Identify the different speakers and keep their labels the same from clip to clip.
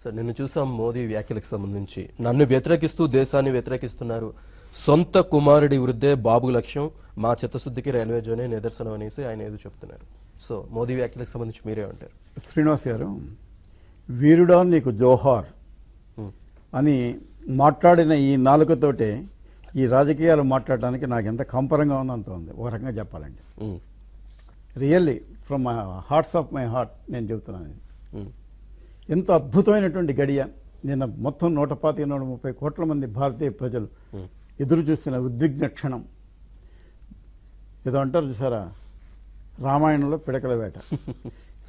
Speaker 1: Sir నిన్ను చూసాం మోదీ వ్యాఖ్యలకు సంబంధించి నన్ను వ్యతిరేకిస్తూ దేశాన్ని వ్యతిరేకిస్తున్నారు, సొంత కుమారుడి వృద్ధే బాబు లక్ష్యం, మా చిత్తశుద్ధికి రైల్వే జోనే నిదర్శనం అనేసి ఆయన ఏదో చెప్తున్నారు. సో మోదీ వ్యాఖ్యలకు సంబంధించి మీరే అంటారు?
Speaker 2: శ్రీనివాస్ గారు, వీరుడా నీకు జోహార్ అని మాట్లాడిన ఈ నాలుకతోటే ఈ రాజకీయాలు మాట్లాడడానికి నాకు ఎంత కంపరంగా ఉందో అంత ఉంది. ఒక రకంగా చెప్పాలండి, really from my hearts of my heart నేను చెబుతున్నాను. ఎంత అద్భుతమైనటువంటి గడియ. నిన్న మొత్తం 125-130 కోట్ల మంది భారతీయ ప్రజలు ఎదురు చూస్తున్న ఉద్విగ్న క్షణం. ఏదో అంటారు చూసారా, రామాయణంలో పిడకల వేట.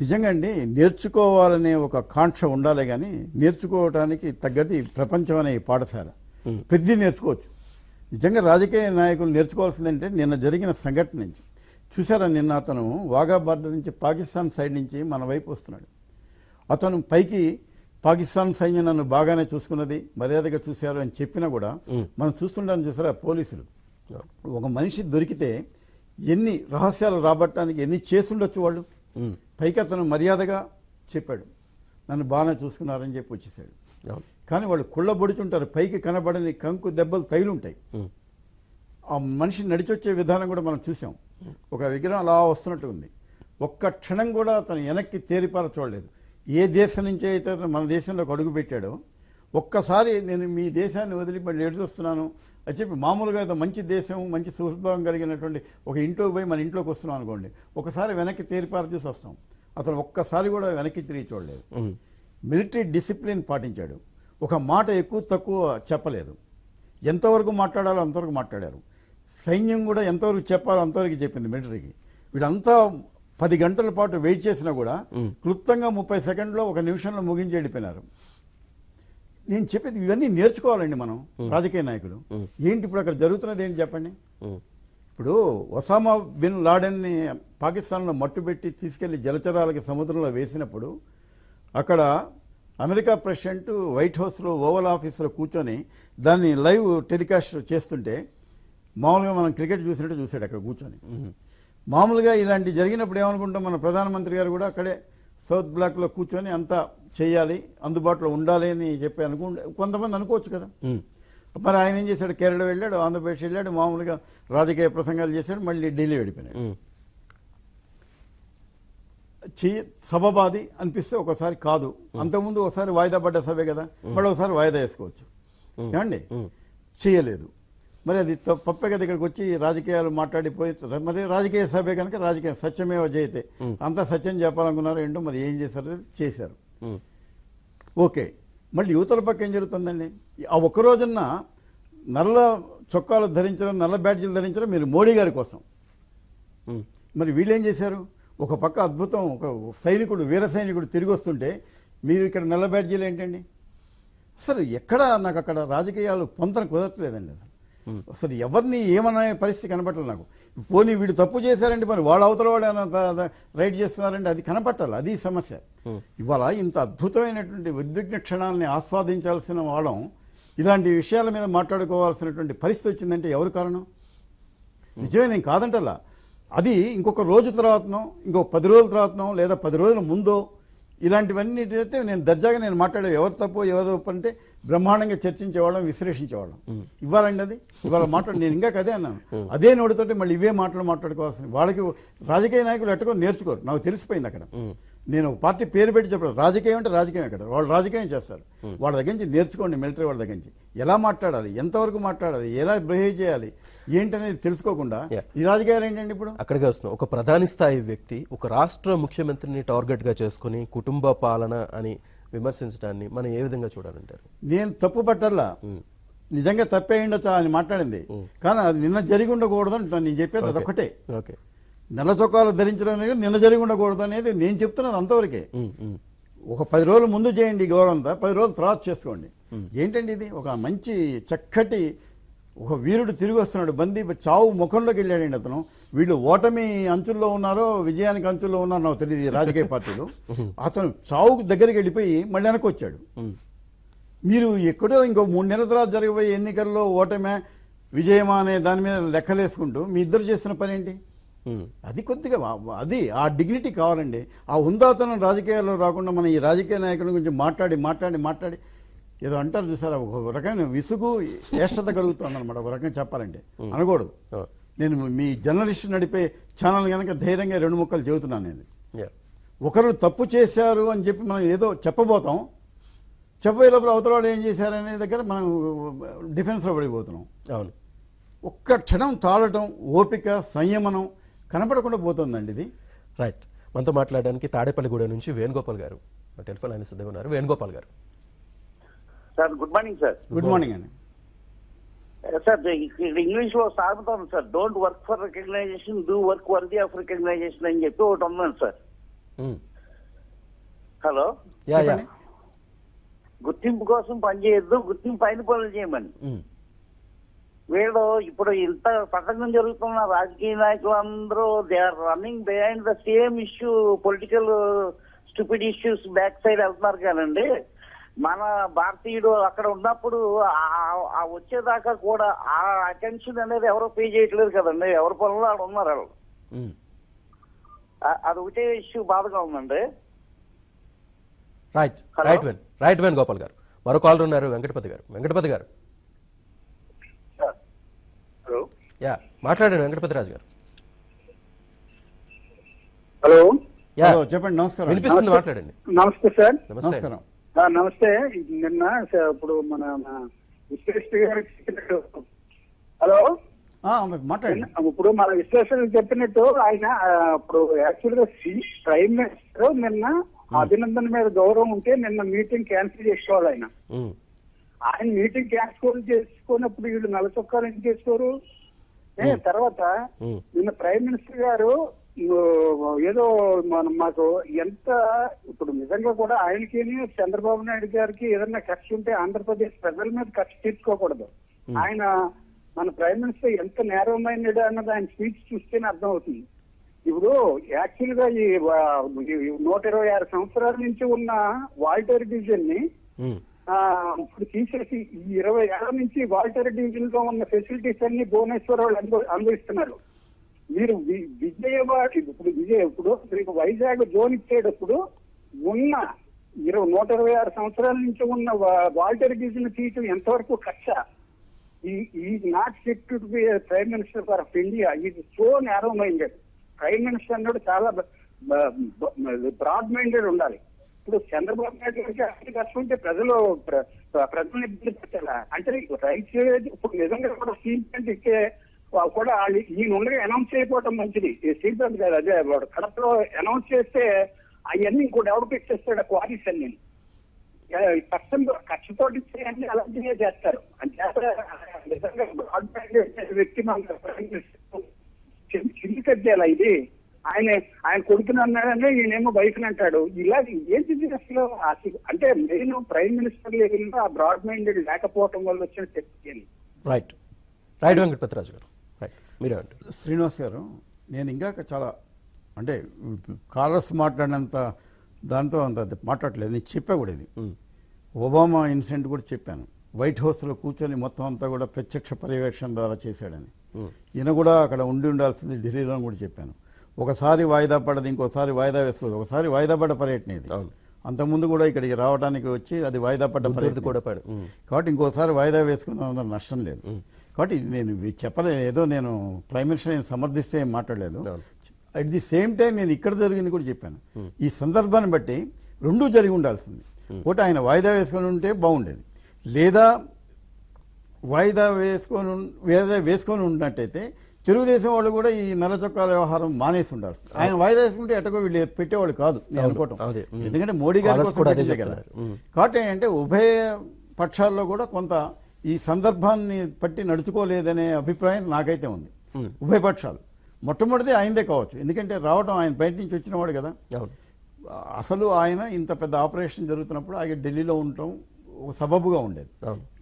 Speaker 2: నిజంగా అండి, నేర్చుకోవాలనే ఒక కాంక్ష ఉండాలి, కానీ నేర్చుకోవడానికి తగ్గది ప్రపంచం అనే పాఠశాల. పెద్ద నేర్చుకోవచ్చు. నిజంగా రాజకీయ నాయకులు నేర్చుకోవాల్సిందంటే నిన్న జరిగిన సంఘటన నుంచి చూసారా. నిన్న అతను వాఘా బార్డర్ నుంచి పాకిస్తాన్ సైడ్ నుంచి మన వైపు వస్తున్నాడు. అతను పైకి పాకిస్తాన్ సైన్యం నన్ను బాగానే చూసుకున్నది, మర్యాదగా చూశారు అని చెప్పినా కూడా మనం చూస్తుంటాం చూసారా. పోలీసులు ఒక మనిషి దొరికితే ఎన్ని రహస్యాలు రాబట్టడానికి ఎన్ని చేసుండొచ్చు వాళ్ళు. పైకి అతను మర్యాదగా చెప్పాడు, నన్ను బాగానే చూసుకున్నారని చెప్పి వచ్చేసాడు. కానీ వాళ్ళు కుళ్ళబొడుచుంటారు, పైకి కనబడని కంకు దెబ్బలు తైలుంటాయి. ఆ మనిషి నడిచొచ్చే విధానం కూడా మనం చూసాం. ఒక విగ్రహం అలా వస్తున్నట్టు ఉంది. ఒక్క క్షణం కూడా అతను వెనక్కి తేరిపార చూడలేదు. ఏ దేశం నుంచి అయితే అతను మన దేశంలోకి అడుగు పెట్టాడో ఒక్కసారి నేను మీ దేశాన్ని వదిలిపెట్టి ఎడుతున్నాను అని చెప్పి, మామూలుగా ఏదో మంచి దేశం మంచి సుహృద్భావం కలిగినటువంటి ఒక ఇంట్లోకి పోయి మన ఇంట్లోకి వస్తున్నాం అనుకోండి, ఒకసారి వెనక్కి తేరిపార చూసి వస్తాం. అతను ఒక్కసారి కూడా వెనక్కి తిరిగి చూడలేదు. మిలిటరీ డిసిప్లిన్ పాటించాడు. ఒక మాట ఎక్కువ తక్కువ చెప్పలేదు. ఎంతవరకు మాట్లాడాలో అంతవరకు మాట్లాడారు. సైన్యం కూడా ఎంతవరకు చెప్పాలో అంతవరకు చెప్పింది మిలిటరీకి. వీళ్ళంతా 10 గంటల పాటు వెయిట్ చేసినా కూడా క్లుప్తంగా 30 సెకండ్లో 1 నిమిషంలో ముగించి వెళ్ళిపోయినారు. నేను చెప్పేది ఇవన్నీ నేర్చుకోవాలండి మనం రాజకీయ నాయకులు. ఏంటి ఇప్పుడు అక్కడ జరుగుతున్నది ఏంటి చెప్పండి. ఇప్పుడు ఒసామా బిన్ లాడెన్ని పాకిస్తాన్లో మట్టుబెట్టి తీసుకెళ్లి జలచరాలకి సముద్రంలో వేసినప్పుడు అక్కడ అమెరికా ప్రెసిడెంట్ వైట్ హౌస్లో ఓవల్ ఆఫీస్లో కూర్చొని దాన్ని లైవ్ టెలికాస్ట్ చేస్తుంటే మామూలుగా మనం క్రికెట్ చూసినట్టు చూశాడు అక్కడ కూర్చొని. మామూలుగా ఇలాంటి జరిగినప్పుడు ఏమనుకుంటాం, మన ప్రధానమంత్రి గారు కూడా అక్కడే సౌత్ బ్లాక్లో కూర్చొని అంతా చేయాలి, అందుబాటులో ఉండాలి అని చెప్పి కొంతమంది అనుకోవచ్చు కదా. మరి ఆయన ఏం చేశాడు, కేరళ వెళ్ళాడు, ఆంధ్రప్రదేశ్ వెళ్ళాడు, మామూలుగా రాజకీయ ప్రసంగాలు చేశాడు, మళ్ళీ ఢిల్లీ వెళ్ళిపోయాడు. సభబాది అనిపిస్తే ఒకసారి కాదు, అంతకుముందు ఒకసారి వాయిదా పడ్డ సభే కదా, మళ్ళీ ఒకసారి వాయిదా వేసుకోవచ్చు. ఏమండి, చేయలేదు. మరి అది తప్పే కదా. ఇక్కడికి వచ్చి రాజకీయాలు మాట్లాడిపోయి, మరి రాజకీయ సభే కనుక రాజకీయం సత్యమేవ జయతే, అంతా సత్యం చెప్పాలనుకున్నారు. ఏంటో మరి ఏం చేశారు, చేశారు. ఓకే, మళ్ళీ యువతల పక్క ఏం జరుగుతుందండి. ఆ ఒక్కరోజున్న నల్ల చొక్కాలు ధరించడం, నల్ల బ్యాడ్జీలు ధరించడం మీరు మోడీ గారి కోసం. మరి వీళ్ళు ఏం చేశారు, ఒక పక్క అద్భుతం, ఒక సైనికుడు, వీర సైనికుడు తిరిగి వస్తుంటే మీరు ఇక్కడ నల్ల బ్యాడ్జీలు ఏంటండి. అసలు ఎక్కడ నాకు అక్కడ రాజకీయాలు పొంతన కుదరట్లేదండి. అసలు ఎవరిని ఏమనే పరిస్థితి కనపట్టాలి నాకు. పోనీ వీడు తప్పు చేశారంటే మరి వాళ్ళ అవతల వాళ్ళు రైట్ చేస్తున్నారంటే అది కనపట్టాలి, అది సమస్య. ఇవాళ ఇంత అద్భుతమైనటువంటి ఉద్విగ్న క్షణాలని ఆస్వాదించాల్సిన వాళ్ళం ఇలాంటి విషయాల మీద మాట్లాడుకోవాల్సినటువంటి పరిస్థితి వచ్చిందంటే ఎవరు కారణం? నిజమే, నేను కాదంటలా. అది ఇంకొక రోజు తర్వాతనో, ఇంకొక 10 రోజుల తర్వాతనో, లేదా 10 రోజుల ముందో ఇలాంటివన్నీ అయితే నేను దర్జాగా నేను మాట్లాడే, ఎవరు తప్పు ఎవరు తప్పు అంటే బ్రహ్మాండంగా చర్చించేవాళ్ళం, విశ్లేషించేవాళ్ళం. ఇవ్వాలండి అది ఇవాళ మాట్లాడు. నేను ఇంకా అదే అన్నాను, అదే నోటితోటి మళ్ళీ ఇవే మాటలు మాట్లాడుకోవాల్సింది. వాళ్ళకి రాజకీయ నాయకులు ఎట్టుకో నేర్చుకోరు, నాకు తెలిసిపోయింది. అక్కడ నేను పార్టీ పేరు పెట్టి చెప్పలేదు, రాజకీయం అంటే రాజకీయం. ఎక్కడ వాళ్ళు రాజకీయం చేస్తారు, వాళ్ళ దగ్గర నుంచి నేర్చుకోండి. మిలిటరీ వాళ్ళ దగ్గర నుంచి ఎలా మాట్లాడాలి, ఎంతవరకు మాట్లాడాలి, ఎలా బిహేవ్ చేయాలి ఏంటనేది తెలుసుకోకుండా ఈ రాజకీయాలు ఏంటండి. ఇప్పుడు అక్కడికే వస్తున్నాం.
Speaker 1: ఒక ప్రధాని స్థాయి వ్యక్తి ఒక రాష్ట్ర ముఖ్యమంత్రిని టార్గెట్ గా చేసుకుని కుటుంబ పాలన అని విమర్శించడాన్ని మనం ఏ విధంగా చూడాలంటారు?
Speaker 2: నేను తప్పు పట్టల్లా, నిజంగా తప్పే ఉండొచ్చు అని మాట్లాడింది, కానీ అది నిన్న జరిగి ఉండకూడదు అంటున్నాను. నేను చెప్పేది అదొక్కటే. నల్ల చొక్కాలు ధరించడం నిన్న జరిగి ఉండకూడదు అనేది నేను చెప్తున్నాను అంతవరకే. ఒక 10 రోజుల ముందు చేయండి గౌరవంతా, 10 రోజుల తర్వాత చేసుకోండి. ఏంటండి ఇది, ఒక మంచి చక్కటి ఒక వీరుడు తిరిగి వస్తున్నాడు, బందీ చావు ముఖంలోకి వెళ్ళాడండి అతను. వీళ్ళు ఓటమి అంచుల్లో ఉన్నారో విజయానికి అంచుల్లో ఉన్నారో నాకు తెలియదు రాజకీయ పార్టీలు. అతను చావుకు దగ్గరికి వెళ్ళిపోయి మళ్ళీ వెనక్కి వచ్చాడు. మీరు ఎక్కడో ఇంకో 3 నెలల తర్వాత జరగబోయే ఎన్నికల్లో ఓటమే విజయమా అనే దాని మీద లెక్కలేసుకుంటూ మీ ఇద్దరు చేస్తున్న పని ఏంటి? అది కొద్దిగా అది ఆ డిగ్నిటీ కావాలండి. ఆ హుందాతనం రాజకీయాల్లో రాకుండా మనం ఈ రాజకీయ నాయకుల గురించి మాట్లాడి ఏదో అంటారు చూసారా, ఒక రకమైన విసుగు ఏష్టత కలుగుతుంది అనమాట. ఒక రకంగా చెప్పాలంటే అనకూడదు. నేను మీ జర్నలిస్ట్ నడిపే ఛానల్ కనుక ధైర్యంగా 2 ముక్కలు చెబుతున్నాను. నేను ఒకరు తప్పు చేశారు అని చెప్పి మనం ఏదో చెప్పబోతాం, చెప్పే లోపల అవతల వాళ్ళు ఏం చేశారనే దగ్గర మనం డిఫెన్స్లో పడిపోతున్నాం.
Speaker 1: అవును,
Speaker 2: ఒక్క క్షణం తాళటం, ఓపిక, సంయమనం కనపడకుండా పోతుందండి ఇది.
Speaker 1: రైట్. మనతో మాట్లాడడానికి తాడేపల్లిగూడ నుంచి వేణుగోపాల్ గారు టెలిఫోన్ లైన్ సిద్ధంగా ఉన్నారు. వేణుగోపాల్ గారు
Speaker 3: sir, good morning sir.
Speaker 2: Good morning అండి.
Speaker 3: సార్, ఇంగ్లీష్ లో సాగుతా ఉంది sir, don't work for recognition, do work worthy of recognition అని చెప్పి ఒకటి ఉందండి సార్. హలో, గుర్తింపు కోసం పనిచేయొద్దు, గుర్తింపు పైన పనులు చేయమని. వీళ్ళు ఇప్పుడు ఇంత పథకం జరుగుతున్న రాజకీయ నాయకులు అందరూ they are running behind the same issue, political stupid issues back side వెళ్తున్నారు కానండి. మన భారతీయుడు అక్కడ ఉన్నప్పుడు ఆ వచ్చేదాకా కూడా ఆ అటెన్షన్ అనేది ఎవరో పే చేయట్లేదు కదండి. ఎవరి పనులు ఆడ ఉన్నారు వాళ్ళు. అది ఒకటే ఇష్యూ బాధగా ఉందండి.
Speaker 1: రైట్ వేణుగోపాల్ గారు. మరో కాలర్ ఉన్నారు, వెంకటపతి గారు. మాట్లాడండి వెంకటపతి రాజు గారు.
Speaker 4: హలో,
Speaker 2: చెప్పండి. నమస్కారం.
Speaker 1: వినిపిస్తుంది, మాట్లాడండి.
Speaker 4: నమస్తే సార్.
Speaker 2: నమస్కారం.
Speaker 4: నమస్తే. నిన్న ఇప్పుడు మన విశ్లేషణ గారు చెప్పినట్టు, హలో
Speaker 2: మాట్లాడండి.
Speaker 4: ఇప్పుడు మన విశ్లేషణ చెప్పినట్టు ఆయన ఇప్పుడు యాక్చువల్ గా ప్రైమ్ మినిస్టర్ నిన్న అభినందన మీద గౌరవం ఉంటే నిన్న మీటింగ్ క్యాన్సిల్ చేసుకోవాలి. ఆయన మీటింగ్ క్యాన్సిల్ చేసుకున్నప్పుడు వీళ్ళు నల్ల చొక్కాలు ఏం చేసుకోరు. తర్వాత నిన్న ప్రైమ్ మినిస్టర్ గారు ఏదో మాకు ఎంత ఇప్పుడు నిజంగా కూడా ఆయనకి చంద్రబాబు నాయుడు గారికి ఏదన్నా కక్ష ఉంటే ఆంధ్రప్రదేశ్ ప్రజల మీద కక్ష తీర్చుకోకూడదు. ఆయన మన ప్రైమ్ మినిస్టర్ ఎంత నేరో మైండెడ్ అన్నది ఆయన స్పీచ్ చూస్తేనే అర్థం అవుతుంది. ఇప్పుడు యాక్చువల్ గా ఈ 126 సంవత్సరాల నుంచి ఉన్న వాల్టేర్ డివిజన్ ని ఇప్పుడు తీసేసి ఈ 20 ఏళ్ల నుంచి వాల్టేర్ డివిజన్ లో ఉన్న ఫెసిలిటీస్ అన్ని భువనేశ్వర్ వాళ్ళు అనుభవిస్తున్నారు. మీరు విజయవాడ ఇప్పుడు మీకు వైజాగ్ జోన్ ఇచ్చేటప్పుడు ఉన్న 126 సంవత్సరాల నుంచి ఉన్న వాల్టేర్ డివిజన్ సీటు ఎంతవరకు కక్ష? ఈ not fit to be prime minister of India. ఇది so narrow minded. Prime minister అన్నాడు చాలా బ్రాడ్ మైండెడ్ ఉండాలి. ఇప్పుడు చంద్రబాబు నాయుడు గారికి అన్ని కష్టం ఉంటే ప్రజల్ని ఇబ్బంది పెట్టాలా అంటే రైట్. ఇప్పుడు నిజంగా కూడా స్టీల్ ప్లాంట్ ఇచ్చే కూడా ఈయన ఉండగా అనౌన్స్ చేయకపోవడం మంచిది. స్టీల్ ప్లాంట్ కాదు, అదే కడపలో అనౌన్స్ చేస్తే అవన్నీ ఇంకో డెవలప్ ఇచ్చేస్తాడు క్వారీస్ అన్ని. కక్షతో ఇచ్చేయన్నీ అలాంటివే చేస్తారు. అంటే నిజంగా బ్రాడ్ మైండెడ్ వ్యక్తి మన చిల్లికద్దేలా ఇది. ఆయన కొడుకునన్నాడనే ఈయనేమో బైక్ని అంటాడు. ఇలా ఏంటిది అసలు? అంటే మెయిన్ ప్రైమ్ మినిస్టర్ లెవెల్లో ఆ బ్రాడ్ మైండెడ్ లేకపోవడం వల్ల వచ్చిన శక్తి.
Speaker 1: రైట్ వెంకటపతిరాజు గారు. మీరే అంటారు.
Speaker 2: శ్రీనివాస్ గారు, నేను ఇంకా చాలా అంటే కాలర్స్ మాట్లాడినంత దాంతో అంత మాట్లాడలేదు. నేను చెప్పా కూడా ఇది ఒబామా ఇన్సిడెంట్ కూడా చెప్పాను. వైట్ హౌస్లో కూర్చొని మొత్తం అంతా కూడా ప్రత్యక్ష పర్యవేక్షణ ద్వారా చేశాడని. ఈయన కూడా అక్కడ ఉండాల్సింది ఢిల్లీలో కూడా చెప్పాను. ఒకసారి వాయిదా పడదు, ఇంకోసారి వాయిదా వేసుకోదు. ఒకసారి వాయిదా పడ్డ పర్యటన ఇది. అంతకుముందు కూడా ఇక్కడికి రావడానికి వచ్చి అది వాయిదా పడ్డ పర్యటన కూడా కాబట్టి ఇంకోసారి వాయిదా వేసుకున్న నష్టం లేదు. కాబట్టి నేను చెప్పలేదు, ఏదో నేను ప్రైమ్ మినిస్టర్ నేను సమర్థిస్తే ఏం మాట్లాడలేదు. అట్ ది సేమ్ టైం నేను ఇక్కడ జరిగింది కూడా చెప్పాను. ఈ సందర్భాన్ని బట్టి రెండూ జరిగి ఉండాల్సింది. ఒకటి ఆయన వాయిదా వేసుకొని ఉంటే బాగుండేది, లేదా వాయిదా వేసుకొని ఉన్నట్టయితే తెలుగుదేశం వాళ్ళు కూడా ఈ నల్ల చొక్కాల వ్యవహారం మానేసి ఉండాలి. ఆయన వాయిదా వేసుకుంటే ఎటకో వీళ్ళు పెట్టేవాళ్ళు కాదు నేను అనుకోవటం. ఎందుకంటే మోడీ గారి కోసం పెట్టిందే కదా. కాబట్టి ఏంటంటే ఉభయ పక్షాల్లో కూడా కొంత ఈ సందర్భాన్ని బట్టి నడుచుకోలేదనే అభిప్రాయం నాకైతే ఉంది. ఉభయ పక్షాలు మొట్టమొదటి ఆయనదే కావచ్చు, ఎందుకంటే రావడం ఆయన బయట నుంచి వచ్చిన వాడు కదా. అసలు ఆయన ఇంత పెద్ద ఆపరేషన్ జరుగుతున్నప్పుడు ఆయన ఢిల్లీలో ఉండటం ఒక సబబుగా ఉండేది,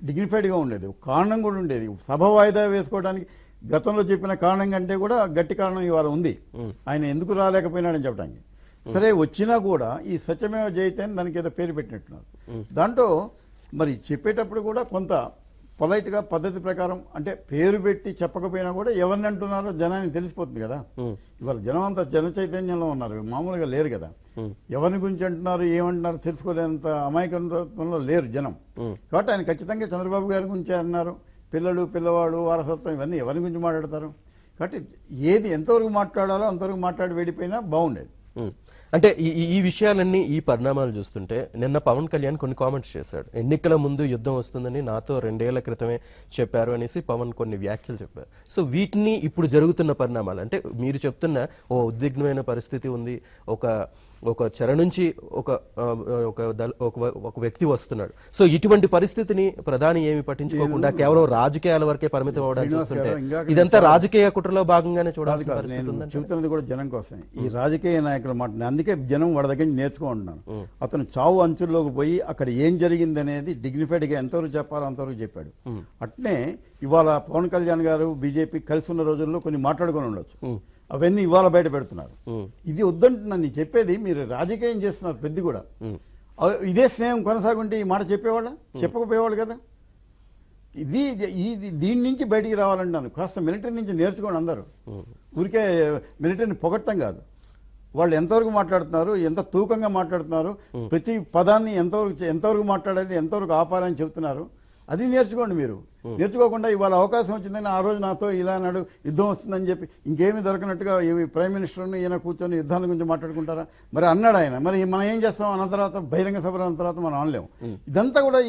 Speaker 2: డిగ్నిఫైడ్గా ఉండేది, ఒక కారణం కూడా ఉండేది. సభ వాయిదా వేసుకోవడానికి గతంలో చెప్పిన కారణం కంటే కూడా గట్టి కారణం ఇవాళ ఉంది. ఆయన ఎందుకు రాలేకపోయినాడని చెప్పడానికి. సరే వచ్చినా కూడా ఈ సత్యమేవ జయతే అని దానికి ఏదో పేరు పెట్టినట్టున్నారు. దాంట్లో మరి చెప్పేటప్పుడు కూడా కొంత పొలైట్గా పద్ధతి ప్రకారం అంటే పేరు పెట్టి చెప్పకపోయినా కూడా ఎవరిని అంటున్నారో జనానికి తెలిసిపోతుంది కదా. ఇవాళ జనం అంతా జన చైతన్యంలో ఉన్నారు, మామూలుగా లేరు కదా. ఎవరిని గురించి అంటున్నారు ఏమంటున్నారు తెలుసుకోలేనంత అమాయకంలో లేరు జనం. కాబట్టి ఆయన ఖచ్చితంగా చంద్రబాబు గారి గురించి అన్నారు. పిల్లలు పిల్లవాడు వారసత్వం ఇవన్నీ ఎవరి గురించి మాట్లాడతారు. కాబట్టి ఏది ఎంతవరకు మాట్లాడాలో అంతవరకు మాట్లాడి వెళ్ళిపోయినా బాగుండేది.
Speaker 1: అంటే ఈ విషయాలన్నీ ఈ పరిణామాలు చూస్తుంటే నిన్న పవన్ కళ్యాణ్ కొన్ని కామెంట్స్ చేశాడు. ఎన్నికల ముందు యుద్ధం వస్తుందని నాతో 2 ఏళ్ల క్రితమే చెప్పారు అనేసి పవన్ కొన్ని వ్యాఖ్యలు చెప్పారు. సో వీటిని ఇప్పుడు జరుగుతున్న పరిణామాలు అంటే మీరు చెప్తున్న ఓ ఉద్విగ్నమైన పరిస్థితి ఉంది, ఒక చెర నుంచి ఒక వ్యక్తి వస్తున్నాడు. సో ఇటువంటి పరిస్థితిని ప్రధాని ఏమి పట్టించుకోకుండా కేవలం రాజకీయాల వరకే పరిమితం అవడానికి చూస్తుంటే ఇదంతా రాజకీయ కుట్రలో భాగంగానే చూడాల్సిన పరిస్థితి ఉందని
Speaker 2: చెబుతున్నది కూడా జనం కోసం. ఈ రాజకీయ నాయకుల మాట అందుకే జనం వాడి దగ్గర నుంచి నేర్చుకుంటున్నాను. అతను చావు అంచుల్లోకి పోయి అక్కడ ఏం జరిగింది అనేది డిగ్నిఫైడ్గా ఎంతవరకు చెప్పాలో అంతవరకు చెప్పాడు. అట్నే ఇవాళ పవన్ కళ్యాణ్ గారు బీజేపీ కలిసి ఉన్న రోజుల్లో కొన్ని మాట్లాడుకొని ఉండొచ్చు, అవన్నీ ఇవాళ బయట పెడుతున్నారు. ఇది వద్దంటున్నాను నేను చెప్పేది. మీరు రాజకీయం చేస్తున్నారు పెద్ద కూడా. ఇదే స్నేహం కొనసాగుంటే ఈ మాట చెప్పకపోయేవాళ్ళు కదా. దీని నుంచి బయటికి రావాలంటున్నాను. కాస్త మిలిటరీ నుంచి నేర్చుకోండి అందరూ. ఊరికే మిలిటరీని పొగట్టం కాదు. వాళ్ళు ఎంతవరకు మాట్లాడుతున్నారు, ఎంత తూకంగా మాట్లాడుతున్నారు, ప్రతి పదాన్ని ఎంతవరకు మాట్లాడాలి, ఎంతవరకు ఆపాలని చెబుతున్నారు. అది నేర్చుకోండి మీరు. నేర్చుకోకుండా ఇవాళ అవకాశం వచ్చిందని ఆ రోజు నాతో ఇలా అన్నాడు, యుద్ధం వస్తుందని చెప్పి ఇంకేమీ దొరకనట్టుగా ప్రైమ్ మినిస్టర్ను ఈయన కూర్చొని యుద్ధాల గురించి మాట్లాడుకుంటారా? మరి అన్నాడు ఆయన. మరి మనం ఏం చేస్తాం అన్న తర్వాత, బహిరంగ సభ అన్న తర్వాత మనం అనలేము. ఇదంతా కూడా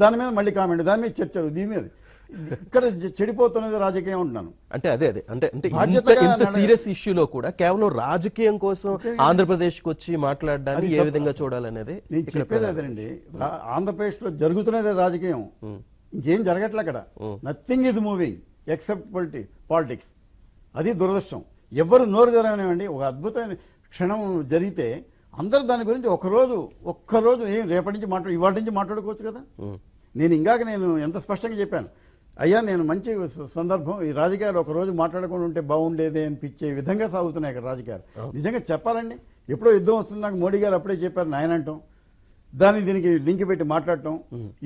Speaker 2: దాని మీద మళ్ళీ కామెంట్, దాని మీద చర్చలు, దీని మీద ఇక్కడ చెడిపోతున్నది రాజకీయం ఉంటున్నాను.
Speaker 1: అంటే అదే అంటే ఇంత సీరియస్ ఇష్యూలో కూడా కేవలం రాజకీయం కోసం ఆంధ్రప్రదేశ్కి వచ్చి మాట్లాడడాన్ని ఏ విధంగా చూడాలనేది
Speaker 2: నేను చెప్పేది అదేనండి. ఆంధ్రప్రదేశ్ లో జరుగుతున్నదే రాజకీయం, ఇంకేం జరగట్లే అక్కడ. Nothing is moving except politics. అది దురదృష్టం. ఎవరు నోరు జరగనివ్వండి, ఒక అద్భుతమైన క్షణం జరిగితే అందరూ దాని గురించి ఒక్కరోజు ఏం రేపటి నుంచి ఇవాళ నుంచి మాట్లాడుకోవచ్చు కదా. నేను ఎంత స్పష్టంగా చెప్పాను, అయ్యా నేను మంచి సందర్భం, ఈ రాజకీయాలు ఒకరోజు మాట్లాడకుండా ఉంటే బాగుండేది అనిపించే విధంగా సాగుతున్నాయి ఇక్కడ రాజకీయాలు. నిజంగా చెప్పాలండి, ఎప్పుడో యుద్ధం వస్తుంది నాకు మోడీ గారు అప్పుడే చెప్పారు నాయన అంటాం, దీనికి లింక్ పెట్టి మాట్లాడటం,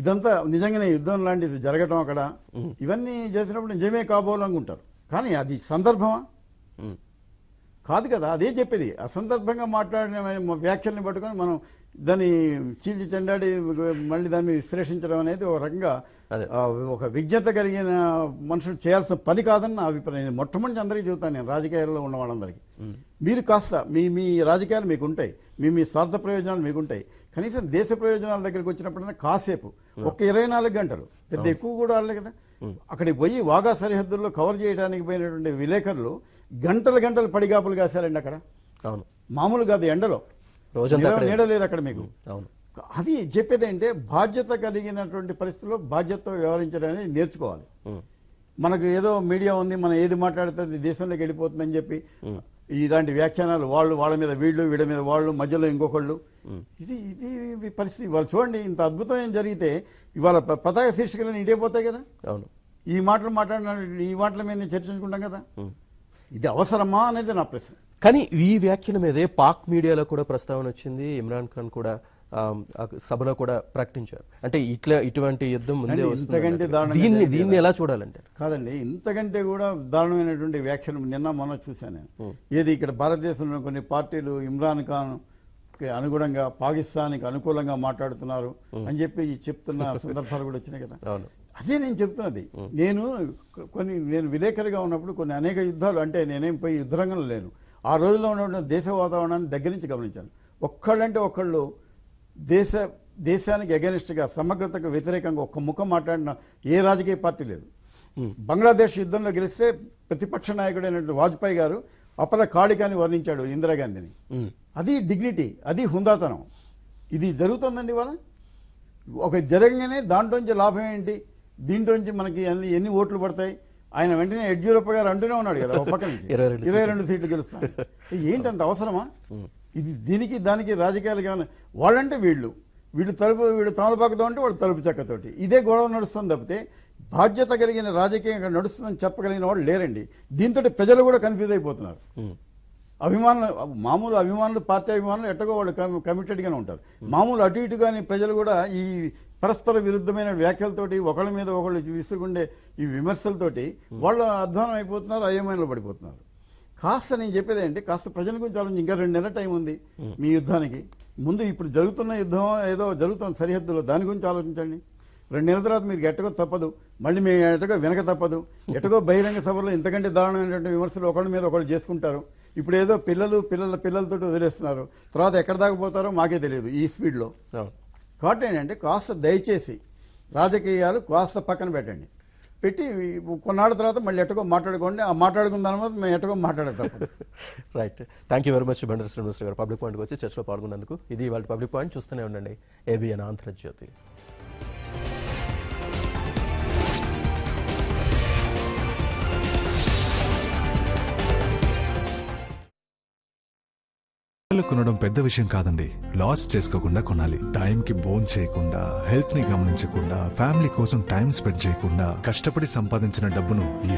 Speaker 2: ఇదంతా నిజంగానే యుద్ధం లాంటిది జరగటం అక్కడ, ఇవన్నీ చేసినప్పుడు నిజమే కాబోలనుకుంటారు. కానీ అది సందర్భమా? కాదు కదా. అదే చెప్పేది, అసందర్భంగా మాట్లాడిన వ్యాఖ్యల్ని పట్టుకొని మనం దాన్ని చీల్చి చెండాడి మళ్ళీ దాన్ని విశ్లేషించడం అనేది ఒక రకంగా ఒక విజ్ఞత కలిగిన మనుషులు చేయాల్సిన పని కాదని నా అభిప్రాయం. మొట్టమొదటి అందరికీ చెబుతాను నేను, రాజకీయాల్లో ఉన్న వాళ్ళందరికీ, మీరు కాస్త మీ రాజకీయాలు మీకు ఉంటాయి, మీ స్వార్థ ప్రయోజనాలు మీకు ఉంటాయి. కనీసం దేశ ప్రయోజనాల దగ్గరికి వచ్చినప్పుడైనా కాసేపు ఒక 24 గంటలు, పెద్ద ఎక్కువ కూడా ఆడలే కదా, అక్కడికి పోయి వాగా సరిహద్దుల్లో కవర్ చేయడానికి పోయినటువంటి విలేకరులు గంటలు పడిగాపులు కాశారండి అక్కడ. మామూలు కాదు, ఎండలో నీడ లేదు అక్కడ మీకు. అది చెప్పేది అంటే బాధ్యత కలిగినటువంటి పరిస్థితుల్లో బాధ్యతతో వ్యవహరించడం అనేది నేర్చుకోవాలి. మనకు ఏదో మీడియా ఉంది, మనం ఏది మాట్లాడితే దేశంలోకి వెళ్ళిపోతుందని చెప్పి ఇలాంటి వ్యాఖ్యానాలు, వాళ్ళ మీద వీళ్ళ మీద వాళ్ళు, మధ్యలో ఇంకొకళ్ళు, ఇది పరిస్థితి. వాళ్ళు చూడండి, ఇంత అద్భుతం ఏం జరిగితే ఇవాళ పతాక శీర్షికలను ఇడిపోతాయి కదా. ఈ మాటల మీద చర్చించుకుంటాం కదా. ఇది అవసరమా అనేది నా ప్రశ్న.
Speaker 1: కానీ ఈ వ్యాఖ్యల మీదే పాక్ మీడియాలో కూడా ప్రస్తావన వచ్చింది. ఇమ్రాన్ ఖాన్ కూడా సభలో కూడా ప్రకటించారు. అంటే ఇటువంటి యుద్ధం ముందే వస్తుంది, దీన్ని ఎలా చూడాలంటే?
Speaker 2: కాదండి, ఇంతకంటే కూడా దారుణమైనటువంటి వ్యాఖ్యలు నిన్న మొన్న చూశాను నేను. ఏది ఇక్కడ భారతదేశంలో కొన్ని పార్టీలు ఇమ్రాన్ ఖాన్ అనుగుణంగా పాకిస్తాన్కి అనుకూలంగా మాట్లాడుతున్నారు అని చెప్పి చెప్తున్న సందర్భాలు కూడా వచ్చినాయి కదా. అదే నేను చెప్తున్నది. నేను విలేకరిగా ఉన్నప్పుడు అనేక యుద్ధాలు, అంటే నేనేం పోయి యుద్ధరంగంలో లేను, ఆ రోజుల్లో ఉన్న దేశ వాతావరణాన్ని దగ్గర నుంచి గమనించాను. ఒక్కళ్ళంటే ఒకళ్ళు దేశానికి అగెనిస్ట్గా, సమగ్రతకు వ్యతిరేకంగా ఒక్క ముఖం మాట్లాడిన ఏ రాజకీయ పార్టీ లేదు. బంగ్లాదేశ్ యుద్ధంలో గెలిస్తే ప్రతిపక్ష నాయకుడైనటువంటి వాజ్పేయి గారు అపర కాళికాని వర్ణించాడు ఇందిరాగాంధీని. అది డిగ్నిటీ, అది హుందాతనం. ఇది జరుగుతుందండి ఇవాళ. ఒక జరగగానే దాంట్లోంచి లాభం ఏంటి, దీంట్లోంచి మనకి ఎన్ని ఓట్లు పడతాయి, ఆయన వెంటనే యడ్యూరప్ప గారు అంటూనే ఉన్నాడు కదా, ఒక పక్క నుంచి 22 సీట్లు గెలుస్తాను. ఏంటి అంత అవసరమా? ఇది దీనికి దానికి రాజకీయాలు ఏమైనా? వాళ్ళంటే వీళ్ళు తమలపాకుతో అంటే వాళ్ళు తలుపు చెక్కతోటి ఇదే గొడవ నడుస్తుంది తప్పితే బాధ్యత కలిగిన రాజకీయం ఇక్కడ నడుస్తుందని చెప్పగలిగిన వాళ్ళు లేరండి. దీంతో ప్రజలు కూడా కన్ఫ్యూజ్ అయిపోతున్నారు. మామూలు అభిమానులు, పార్టీ అభిమానులు ఎట్టగో వాళ్ళు కమిటెడ్గానే ఉంటారు. మామూలు అటు ఇటు కానీ ప్రజలు కూడా ఈ పరస్పర విరుద్ధమైన వ్యాఖ్యలతోటి ఒకళ్ళ మీద ఒకళ్ళు విసుగుండే ఈ విమర్శలతోటి వాళ్ళు అధ్వానం అయిపోతున్నారు, అయోమయంలో పడిపోతున్నారు. కాస్త నేను చెప్పేది ఏంటి, కాస్త ప్రజల గురించి ఆలోచించి ఇంకా 2 నెలల టైం ఉంది మీ యుద్ధానికి. ముందు ఇప్పుడు జరుగుతున్న యుద్ధం ఏదో జరుగుతుంది సరిహద్దులో, దాని గురించి ఆలోచించండి. 2 నెలల తర్వాత మీరు ఎట్టగో తప్పదు, మళ్ళీ మేము ఎటగో వెనక తప్పదు. ఎటగో బహిరంగ సభలో ఇంతకంటే దారుణమైనటువంటి విమర్శలు ఒకళ్ళ మీద ఒకళ్ళు చేసుకుంటారు. ఇప్పుడు ఏదో పిల్లలతో వదిలేస్తున్నారు, తర్వాత ఎక్కడ దాకా పోతారో మాకే తెలియదు ఈ స్పీడ్లో. కాబట్టి ఏంటంటే కాస్త దయచేసి రాజకీయాలు కాస్త పక్కన పెట్టండి, పెట్టి కొన్నాళ్ళ తర్వాత మళ్ళీ ఎట్టగో మాట్లాడుకోండి. ఆ మాట్లాడుకున్న దాని మీద మేము ఎట్టగో మాట్లాడేది తప్పదు.
Speaker 1: Right, thank you very much Bandaru Srinivasarao గారు పబ్లిక్ పాయింట్కి వచ్చి చర్చలో పాల్గొన్నందుకు. ఇది వాళ్ళ పబ్లిక్ పాయింట్. చూస్తూనే ఉండండి ABN ఆంధ్రజ్యోతి.
Speaker 5: కొనడం పెద్ద విషయం కాదండి. లాస్ చేసుకోకుండా కొనాలి. టైంకి బోన్ చేయకుండా, హెల్త్ ని గమనించకుండా, ఫ్యామిలీ కోసం టైం స్పెండ్ చేయకుండా కష్టపడి సంపాదించిన డబ్బును ఈ